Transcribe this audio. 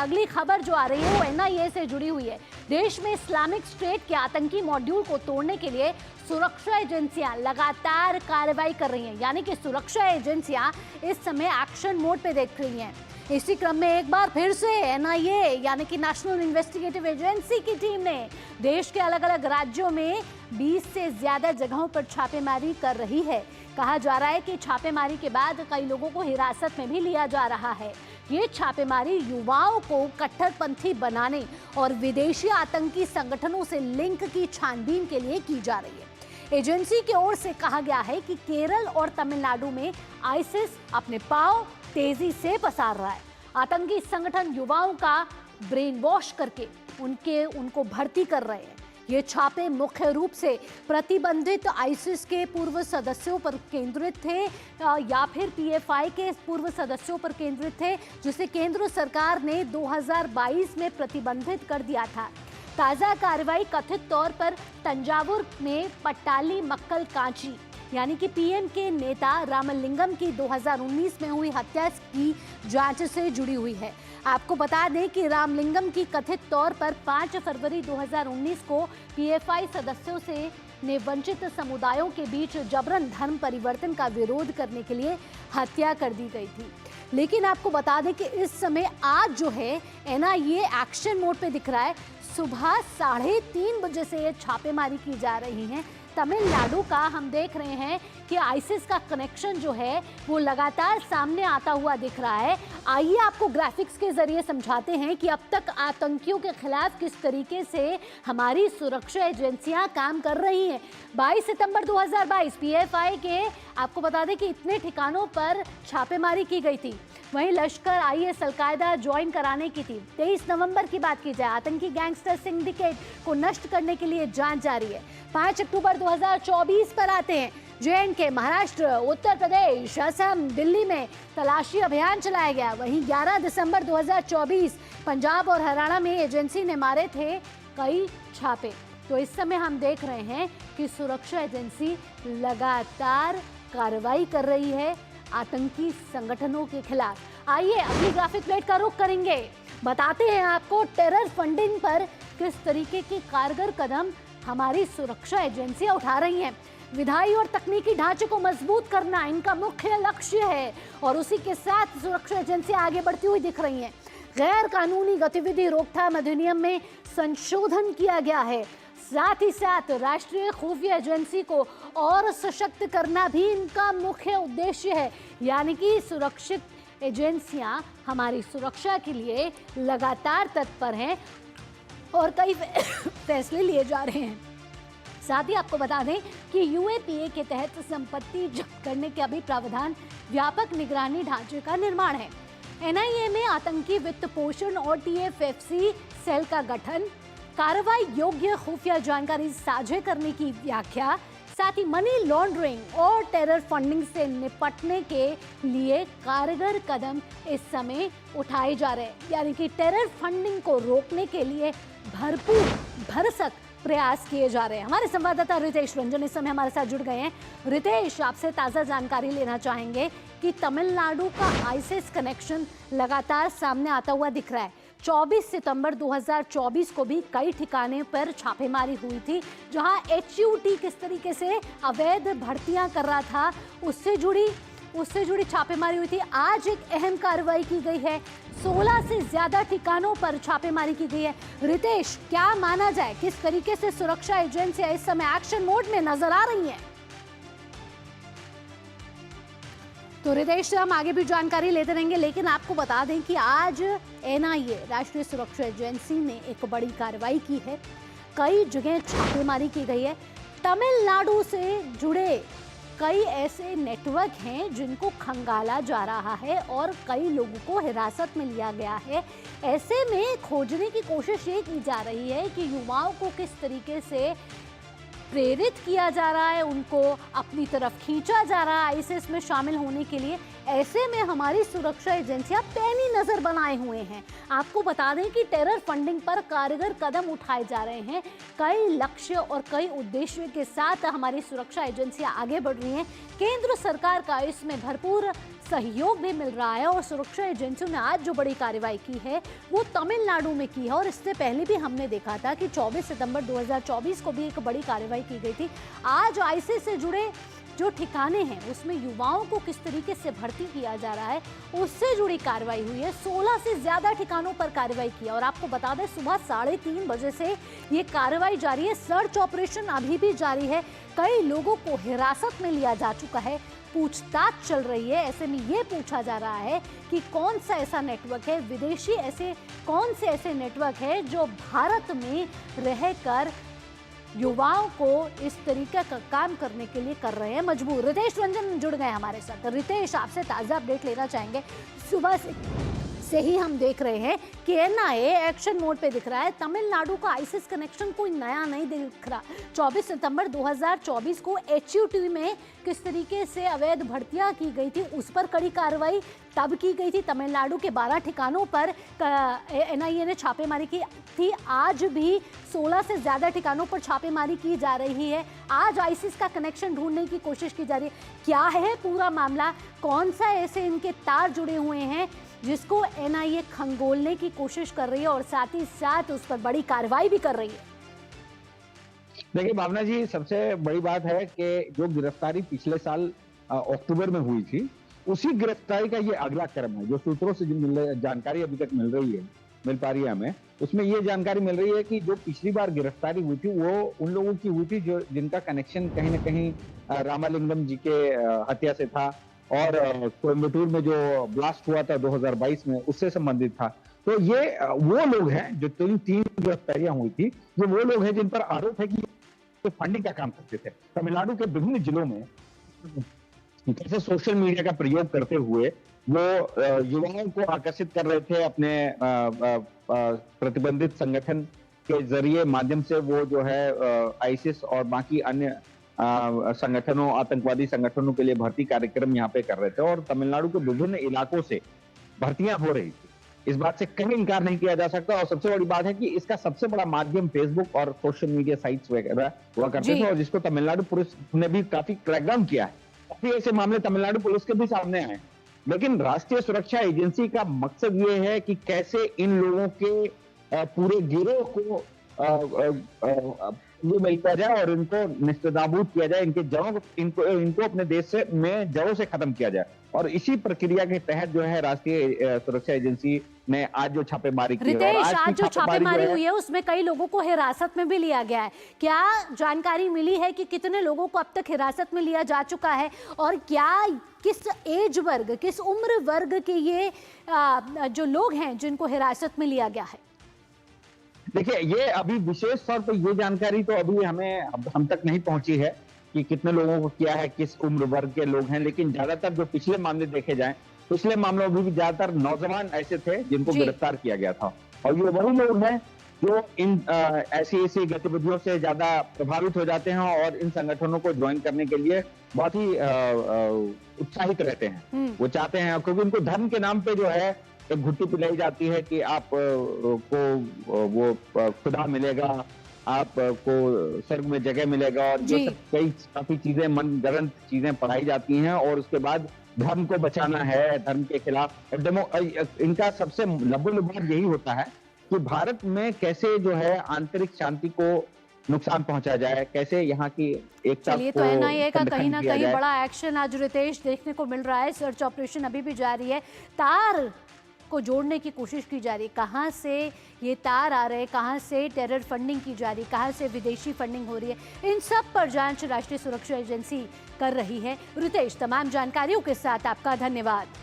अगली खबर जो आ रही है वो एनआईए से जुड़ी हुई है। देश में इस्लामिक स्टेट के आतंकी मॉड्यूल को तोड़ने के लिए सुरक्षा एजेंसियां लगातार कार्रवाई कर रही हैं, यानी कि सुरक्षा एजेंसियां इस समय एक्शन मोड पे देख रही हैं। इसी क्रम में एक बार फिर से एनआईए यानी कि नेशनल इन्वेस्टिगेटिव एजेंसी की टीम ने देश के अलग अलग राज्यों में 20 से ज्यादा जगहों पर छापेमारी कर रही है। कहा जा रहा है कि छापेमारी के बाद कई लोगों को हिरासत में भी लिया जा रहा है। ये छापेमारी युवाओं को कट्टरपंथी बनाने और विदेशी आतंकी संगठनों से लिंक की छानबीन के लिए की जा रही है। एजेंसी की ओर से कहा गया है कि केरल और तमिलनाडु में आईसिस अपने पांव तेजी से पसार रहा है। आतंकी संगठन युवाओं का ब्रेन वॉश करके उनको भर्ती कर रहे हैं। ये छापे मुख्य रूप से प्रतिबंधित आईसिस के पूर्व सदस्यों पर केंद्रित थे या फिर पीएफआई के पूर्व सदस्यों पर केंद्रित थे, जिसे केंद्र सरकार ने 2022 में प्रतिबंधित कर दिया था। ताज़ा कार्रवाई कथित तौर पर तंजावुर में पट्टाली मक्कल कांची यानी कि पीएम के नेता रामलिंगम की 2019 में हुई हत्या की जांच से जुड़ी हुई है। आपको बता दें कि रामलिंगम की कथित तौर पर 5 फरवरी 2019 को पीएफआई सदस्यों ने वंचित समुदायों के बीच जबरन धर्म परिवर्तन का विरोध करने के लिए हत्या कर दी गई थी। लेकिन आपको बता दें कि इस समय आज जो है एनआईए एक्शन मोड पे दिख रहा है। सुबह 3:30 बजे से ये छापेमारी की जा रही है। तमिलनाडु का हम देख रहे हैं कि आईसिस का कनेक्शन जो है वो लगातार सामने आता हुआ दिख रहा है। आइए आपको ग्राफिक्स के जरिए समझाते हैं कि अब तक आतंकियों के खिलाफ किस तरीके से हमारी सुरक्षा एजेंसियां काम कर रही हैं। 22 सितंबर 2022 पीएफआई के आपको बता दें कि इतने ठिकानों पर छापेमारी की गई थी। वहीं लश्कर आईएस अलकायदा ज्वाइन कराने की थी। 23 नवंबर की बात की जाए, आतंकी गैंगस्टर सिंडिकेट को नष्ट करने के लिए जांच जारी है। 5 अक्टूबर 2024 पर आते हैं। जेएंडके, महाराष्ट्र, उत्तर प्रदेश, असम, दिल्ली में तलाशी अभियान चलाया गया। वहीं 11 दिसंबर 2024 पंजाब और हरियाणा में एजेंसी ने मारे थे कई छापे। तो इस समय हम देख रहे हैं कि सुरक्षा एजेंसी लगातार कार्रवाई कर रही है आतंकी संगठनों के खिलाफ। आइए अगली ग्राफिक प्लेट का रुख करेंगे, बताते हैं आपको टेरर फंडिंग पर किस तरीके के कारगर कदम हमारी सुरक्षा एजेंसियां उठा रही हैं। विधायी और तकनीकी ढांचे को मजबूत करना इनका मुख्य लक्ष्य है और उसी के साथ सुरक्षा एजेंसियां आगे बढ़ती हुई दिख रही हैं। गैर कानूनी गतिविधि रोकथाम अधिनियम में संशोधन किया गया है। साथ ही साथ राष्ट्रीय खुफिया एजेंसी को और सशक्त करना भी इनका मुख्य उद्देश्य है, यानी कि सुरक्षित एजेंसियां हमारी सुरक्षा के लिए लगातार तत्पर हैं और कई फैसले लिए जा रहे हैं। साथ ही आपको बता दें कि यूएपीए के तहत संपत्ति जब्त करने के अभी प्रावधान व्यापक निगरानी ढांचे का निर्माण है। एनआईए में आतंकी वित्त पोषण और टीएफएफसी सेल का गठन, कार्रवाई योग्य खुफिया जानकारी साझा करने की व्याख्या, साथ ही मनी लॉन्ड्रिंग और टेरर फंडिंग से निपटने के लिए कारगर कदम इस समय उठाए जा रहे हैं। यानी कि टेरर फंडिंग को रोकने के लिए भरपूर भरसक प्रयास किए जा रहे हैं। हमारे संवाददाता रितेश रंजन इस समय हमारे साथ जुड़ गए हैं। रितेश, आपसे ताज़ा जानकारी लेना चाहेंगे कि तमिलनाडु का आईसिस कनेक्शन लगातार सामने आता हुआ दिख रहा है। 24 सितंबर 2024 को भी कई ठिकाने पर छापेमारी हुई थी, जहां एचयूटी किस तरीके से अवैध भर्तियां कर रहा था उससे जुड़ी छापेमारी हुई थी। आज एक अहम कार्रवाई की गई है। 16 से ज्यादा ठिकानों पर छापेमारी की गई है। रितेश, क्या माना जाए किस तरीके से सुरक्षा एजेंसियां इस समय एक्शन मोड में नजर आ रही हैं? तो रितेश से हम आगे भी जानकारी लेते रहेंगे, लेकिन आपको बता दें कि आज एनआईए राष्ट्रीय सुरक्षा एजेंसी ने एक बड़ी कार्रवाई की है। कई जगह छापेमारी की गई है। तमिलनाडु से जुड़े कई ऐसे नेटवर्क हैं जिनको खंगाला जा रहा है और कई लोगों को हिरासत में लिया गया है। ऐसे में खोजने की कोशिश ये की जा रही है कि युवाओं को किस तरीके से प्रेरित किया जा रहा है, उनको अपनी तरफ खींचा जा रहा है आईसिस में शामिल होने के लिए। ऐसे में हमारी सुरक्षा एजेंसियां पैनी नजर बनाए हुए हैं। आपको बता दें कि टेरर फंडिंग पर कारगर कदम उठाए जा रहे हैं। कई लक्ष्य और कई उद्देश्य के साथ हमारी सुरक्षा एजेंसियां आगे बढ़ रही हैं। केंद्र सरकार का इसमें भरपूर सहयोग भी मिल रहा है और सुरक्षा एजेंसियों ने आज जो बड़ी कार्रवाई की है वो तमिलनाडु में की है। और इससे पहले भी हमने देखा था कि 24 सितंबर 2024 को भी एक बड़ी कार्रवाई की गई थी। आज आईसिस से जुड़े जो ठिकाने हैं उसमें युवाओं को किस तरीके से भर्ती किया जा रहा है उससे जुड़ी कार्रवाई हुई है। 16 से ज्यादा ठिकानों पर कार्रवाई की है और आपको बता दें सुबह 3:30 बजे से ये कार्रवाई जारी है। सर्च ऑपरेशन अभी भी जारी है। कई लोगों को हिरासत में लिया जा चुका है, पूछताछ चल रही है। ऐसे में ये पूछा जा रहा है कि कौन सा ऐसा नेटवर्क है, विदेशी ऐसे कौन से ऐसे नेटवर्क है जो भारत में रहकर युवाओं को इस तरीके का काम करने के लिए कर रहे हैं मजबूर। रितेश रंजन जुड़ गए हमारे साथ। रितेश, आपसे ताज़ा अपडेट लेना चाहेंगे। सुबह से ही हम देख रहे हैं कि एनआईए एक्शन मोड पे दिख रहा है। तमिलनाडु का आईसिस कनेक्शन कोई नया नहीं दिख रहा। 24 सितंबर 2024 को एचयूटी में किस तरीके से अवैध भर्तियां की गई थी उस पर कड़ी कार्रवाई तब की गई थी। तमिलनाडु के 12 ठिकानों पर एनआईए ने छापेमारी की थी। आज भी 16 से ज़्यादा ठिकानों पर छापेमारी की जा रही है। आज आईसिस का कनेक्शन ढूंढने की कोशिश की जा रही है। क्या है पूरा मामला, कौन सा ऐसे इनके तार जुड़े हुए हैं जिसको एनआईए खंगोलने की कोशिश कर रही है और साथ ही साथ उस पर बड़ी कार्रवाई भी कर रही है? देखिए भावना जी, सबसे बड़ी बात है कि जो गिरफ्तारी पिछले साल अक्टूबर में हुई थी उसी गिरफ्तारी का ये अगला क्रम है। जो सूत्रों से जानकारी अभी तक मिल पा रही है हमें, उसमें ये जानकारी मिल रही है कि जो पिछली बार गिरफ्तारी हुई थी वो उन लोगों की हुई थी जो जिनका कनेक्शन कहीं ना कहीं रामालिंगम जी के हत्या से था और कोयम्बटूर में जो ब्लास्ट हुआ था 2022 में उससे संबंधित था। तो ये वो लोग हैं जो तीन गिरफ्तारियां हुई थी, ये वो लोग हैं जिन पर आरोप है कि तो फंडिंग का काम करते थे। तमिलनाडु के विभिन्न जिलों में कैसे सोशल मीडिया का प्रयोग करते हुए वो युवाओं को आकर्षित कर रहे थे अपने प्रतिबंधित संगठन के जरिए माध्यम से। वो जो है आईसिस और बाकी अन्य संगठनों, आतंकवादी संगठनों के लिए भर्ती कार्यक्रम यहाँ पे कर रहे थे और तमिलनाडु के विभिन्न इलाकों से भर्तियां हो रही थी। इस बात से कहीं इनकार नहीं किया जा सकता। और सबसे बड़ी बात है कि इसका सबसे बड़ा माध्यम फेसबुक और सोशल मीडिया साइट्स वगैरह हुआ करते थे और जिसको तमिलनाडु पुलिस ने भी काफी क्रैकडाउन किया है। काफी ऐसे मामले तमिलनाडु पुलिस के भी सामने आए। लेकिन राष्ट्रीय सुरक्षा एजेंसी का मकसद ये है कि कैसे इन लोगों के पूरे गिरोह को ये मिलता जाए और इनको निस्तेनाबूद किया जाए, इनको अपने देश में जड़ों से खत्म किया जाए। और इसी प्रक्रिया के तहत जो है राष्ट्रीय सुरक्षा एजेंसी ने आज जो छापेमारी की है, आज जो छापेमारी हुई है उसमें कई लोगों को हिरासत में भी लिया गया है। क्या जानकारी मिली है कि कितने लोगों को अब तक हिरासत में लिया जा चुका है और क्या किस एज वर्ग, किस उम्र वर्ग के ये जो लोग हैं जिनको हिरासत में लिया गया है? देखिए, ये अभी विशेष तौर पर ये जानकारी तो अभी हम तक नहीं पहुंची है कि कितने लोगों को किया है, किस उम्र वर्ग के लोग हैं। लेकिन ज्यादातर जो पिछले मामले देखे जाएं, पिछले मामलों में भी ज्यादातर नौजवान ऐसे थे जिनको गिरफ्तार किया गया था और ये वही लोग हैं जो इन ऐसी गतिविधियों से ज्यादा प्रभावित हो जाते हैं और इन संगठनों को ज्वाइन करने के लिए बहुत ही उत्साहित रहते हैं। वो चाहते हैं क्योंकि उनको धर्म के नाम पे जो है एक घुट्टी पिलाई जाती है कि आप को वो खुदा मिलेगा, आपको स्वर्ग में जगह मिलेगा और ये सब काफी चीजें मनगढ़ंत चीजें पढ़ाई जाती हैं। और उसके बाद धर्म को बचाना है, धर्म के खिलाफ इनका सबसे लबोलबाद यही होता है कि भारत में कैसे जो है आंतरिक शांति को नुकसान पहुंचा जाए, कैसे यहाँ की एकता को। तो एनआईए का कहीं ना कहीं बड़ा एक्शन आज रितेश देखने को मिल रहा है। सर्च ऑपरेशन अभी भी जारी है, तार को जोड़ने की कोशिश की जा रही है। कहाँ से ये तार आ रहे हैं, कहाँ से टेरर फंडिंग की जा रही है, कहाँ से विदेशी फंडिंग हो रही है, इन सब पर जांच राष्ट्रीय सुरक्षा एजेंसी कर रही है। रितेश, तमाम जानकारियों के साथ आपका धन्यवाद।